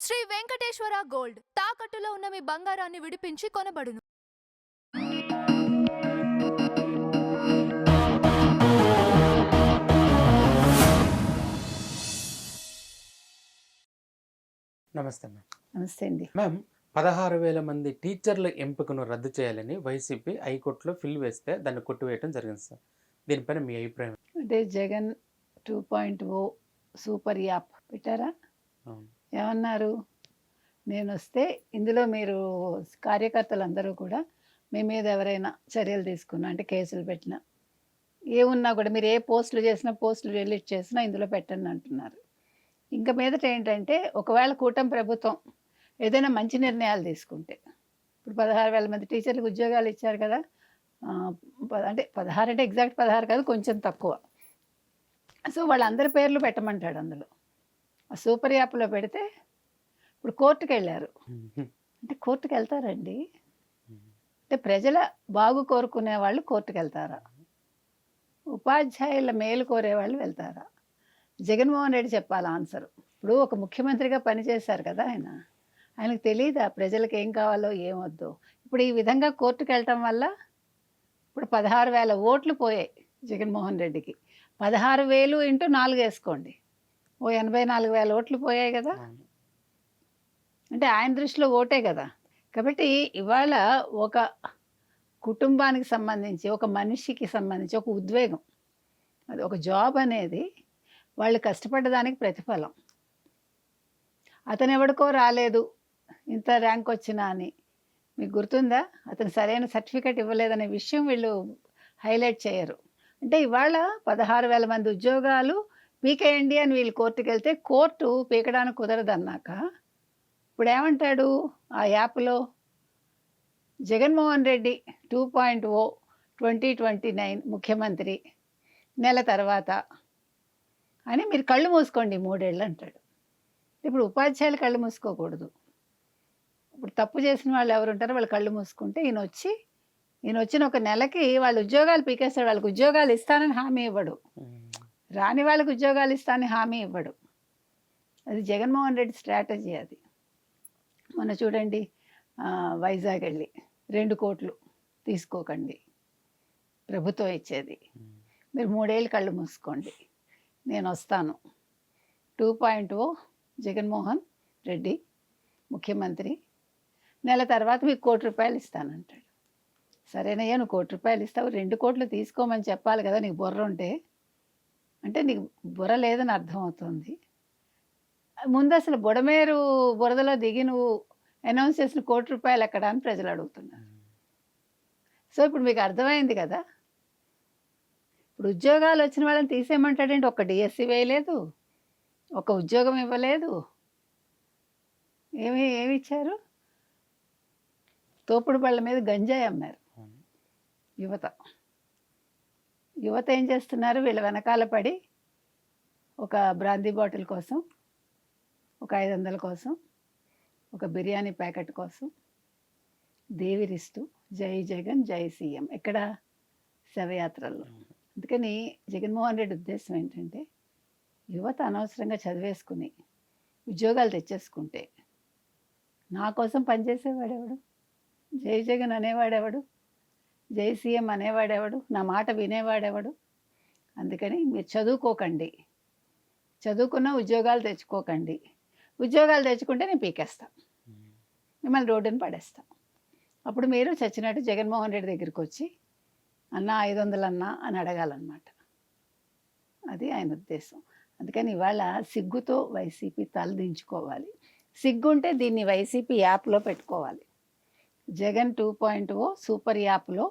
Shri Venkateswara gold తాకట్టులో ఉన్న మీ బంగారాన్ని విడిపించి కొనబడును. నమస్తే మ్యామ్. నమస్తే అండి. మ్యామ్, 16,000 మంది టీచర్ల ఎంపికను రద్దు చేయాలని వైసీపీ హైకోర్టులో ఫిల్ వేస్తే దాన్ని కొట్టివేయడం జరిగింది సార్. దీనిపైన మీ అభిప్రాయం? అంటే జగన్ 2.0 సూపర్ యాప్ పెట్టారా? అవును. ఏమన్నారు? నేను వస్తే ఇందులో మీరు కార్యకర్తలందరూ కూడా మీ మీద ఎవరైనా చర్యలు తీసుకున్నా అంటే కేసులు పెట్టినా ఏమున్నా కూడా మీరు ఏ పోస్టులు చేసినా పోస్టులు డిలీట్ చేసినా ఇందులో పెట్టండి అంటున్నారు. ఇంకా మీదట ఏంటంటే ఒకవేళ కూటమి ప్రభుత్వం ఏదైనా మంచి నిర్ణయాలు తీసుకుంటే ఇప్పుడు 16,000 మంది టీచర్లకు ఉద్యోగాలు ఇచ్చారు కదా. అంటే 16 అంటే ఎగ్జాక్ట్ 16 కాదు, కొంచెం తక్కువ. సో వాళ్ళందరి పేర్లు పెట్టమంటాడు అందులో. ఆ సూపర్ యాప్లో పెడితే ఇప్పుడు కోర్టుకు వెళ్ళారు. అంటే కోర్టుకు వెళ్తారండి? అంటే ప్రజల బాగు కోరుకునే వాళ్ళు కోర్టుకు వెళ్తారా? ఉపాధ్యాయుల మేలు కోరే వాళ్ళు వెళ్తారా? జగన్మోహన్ రెడ్డి చెప్పాలి ఆన్సర్. ఇప్పుడు ఒక ముఖ్యమంత్రిగా పనిచేశారు కదా ఆయన. ఆయనకు తెలియదా ప్రజలకు ఏం కావాలో ఏమొద్దో? ఇప్పుడు ఈ విధంగా కోర్టుకు వెళ్ళటం వల్ల ఇప్పుడు 16,000 ఓట్లు పోయాయి జగన్మోహన్ రెడ్డికి. 16,000 ఇంటూ 4 వేసుకోండి, ఓ 84,000 ఓట్లు పోయాయి కదా. అంటే ఆయన దృష్టిలో ఓటే కదా. కాబట్టి ఇవాళ ఒక కుటుంబానికి సంబంధించి ఒక మనిషికి సంబంధించి ఒక ఉద్వేగం, అది ఒక జాబ్ అనేది వాళ్ళు కష్టపడ్డదానికి ప్రతిఫలం. అతను ఎవడికో రాలేదు ఇంత ర్యాంక్ వచ్చినా అని మీకు గుర్తుందా? అతను సరైన సర్టిఫికేట్ ఇవ్వలేదనే విషయం వీళ్ళు హైలైట్ చేయరు. అంటే ఇవాళ 16,000 మంది ఉద్యోగాలు పీకేయండి అని వీళ్ళు కోర్టుకు వెళ్తే కోర్టు పీకడానికి కుదరదన్నాక ఇప్పుడు ఏమంటాడు ఆ యాప్లో? జగన్మోహన్ రెడ్డి 2.0 2029 ముఖ్యమంత్రి నెల తర్వాత అని మీరు కళ్ళు మూసుకోండి 3 ఏళ్ళు అంటాడు. ఇప్పుడు ఉపాధ్యాయులు కళ్ళు మూసుకోకూడదు. ఇప్పుడు తప్పు చేసిన వాళ్ళు ఎవరు ఉంటారో వాళ్ళు కళ్ళు మూసుకుంటే ఈయన వచ్చిన ఒక నెలకి వాళ్ళు ఉద్యోగాలు పీకేస్తాడు. వాళ్ళకి ఉద్యోగాలు ఇస్తానని హామీ ఇవ్వడు, రాని వాళ్ళకి ఉద్యోగాలు ఇస్తానని హామీ ఇవ్వడు. అది జగన్మోహన్ రెడ్డి స్ట్రాటజీ. అది మొన్న చూడండి, వైజాగ్ వెళ్ళి 2 కోట్లు తీసుకోకండి ప్రభుత్వం ఇచ్చేది, మీరు 3 ఏళ్ళు కళ్ళు మూసుకోండి, నేను వస్తాను 2.0 జగన్మోహన్ రెడ్డి ముఖ్యమంత్రి నెల తర్వాత మీకు ₹1,00,00,000 ఇస్తానంటాడు. సరేనయ్యా, నువ్వు ₹1,00,00,000 ఇస్తావు, 2 కోట్లు తీసుకోమని చెప్పాలి కదా నీకు బుర్ర ఉంటే. అంటే నీకు బుర్ర లేదని అర్థమవుతుంది. ముందు అసలు బుడమేరు బురదలో దిగి నువ్వు అనౌన్స్ చేసిన ₹1,00,00,000 ఎక్కడ అని ప్రజలు అడుగుతున్నారు. సో ఇప్పుడు మీకు అర్థమైంది కదా. ఇప్పుడు ఉద్యోగాలు వచ్చిన వాళ్ళని తీసేయమంటాడంటే ఒక్క డిఎస్సి వేయలేదు, ఒక ఉద్యోగం ఇవ్వలేదు. ఏమి ఇచ్చారు? తోపుడు బళ్ళ మీద గంజాయి అమ్మారు యువత ఏం చేస్తున్నారు? వీళ్ళ వెనకాల పడి ఒక బ్రాందీ బాటిల్ కోసం, ఒక 500 కోసం, ఒక బిర్యానీ ప్యాకెట్ కోసం దేవిరిస్తూ జై జగన్ జై సీఎం ఎక్కడ శవయాత్రల్లో. అందుకని జగన్మోహన్ రెడ్డి ఉద్దేశం ఏంటంటే యువత అనవసరంగా చదివేసుకుని ఉద్యోగాలు తెచ్చేసుకుంటే నా కోసం పనిచేసేవాడెవడు? జై జగన్ అనేవాడెవడు? జై సీఎం అనేవాడెవడు? నా మాట వినేవాడెవడు? అందుకని మీరు చదువుకోకండి, చదువుకున్న ఉద్యోగాలు తెచ్చుకోకండి. ఉద్యోగాలు తెచ్చుకుంటే నేను పీకేస్తాను, మిమ్మల్ని రోడ్డుని పడేస్తాను. అప్పుడు మీరు చచ్చినట్టు జగన్మోహన్ రెడ్డి దగ్గరికి వచ్చి అన్న 500 అన్నా అని అడగాలన్నమాట. అది ఆయన ఉద్దేశం. అందుకని ఇవాళ సిగ్గుతో వైసీపీ తలదించుకోవాలి. సిగ్గుంటే దీన్ని వైసీపీ యాప్లో పెట్టుకోవాలి. జగన్ 2.0 సూపర్ యాప్లో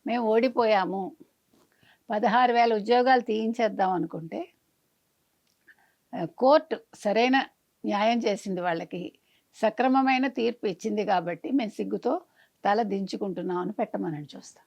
మేము ఓడిపోయాము, 16,000 ఉద్యోగాలు తీయించేద్దాం అనుకుంటే కోర్టు సరైన న్యాయం చేసింది, వాళ్ళకి సక్రమమైన తీర్పు ఇచ్చింది కాబట్టి మేము సిగ్గుతో తల దించుకుంటున్నాం అని పెట్టమని చూస్తాం.